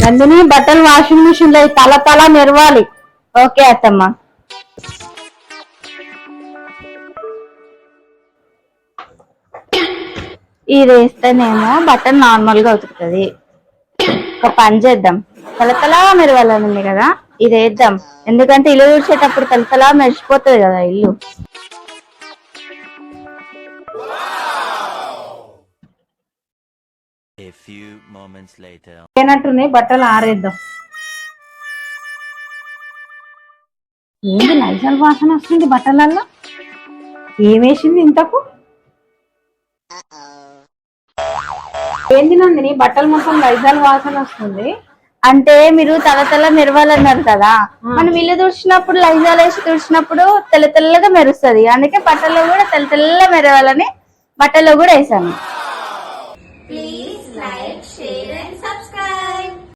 నందిని బట్టలు washing machine లో తల తల మెరవాలి. ఓకే అత్తమ్మ. ఇది వేస్తేనేమో బట్టలు నార్మల్ గా ఉతుకుతుంది. ఒక పని చేద్దాం, తలతలా మెరవాలనుంది కదా, ఇది వేద్దాం. ఎందుకంటే ఇల్లు ఊడ్చేటప్పుడు తలతలా మెరిసిపోతుంది కదా ఇల్లు. ఏనట్టున్నాయి బట్టలు ఆరేద్దాం. ఏంది నైజల్ వాసన వస్తుంది బట్టలల్లో? ఏమేసింది ఇంతకు? ఏంది నందిని బట్టలు మొత్తం నైజల్ వాసన వస్తుంది? అంటే మీరు తల మెరవాలన్నారు కదా, మనం ఇల్లు తుడిచినప్పుడు లైజాల్ వేసి తుడిచినప్పుడు తెల్లగా మెరుస్తుంది. అందుకే బట్టల్లో కూడా తెల్ల మెరవాలని బట్టల్లో కూడా వేసాను.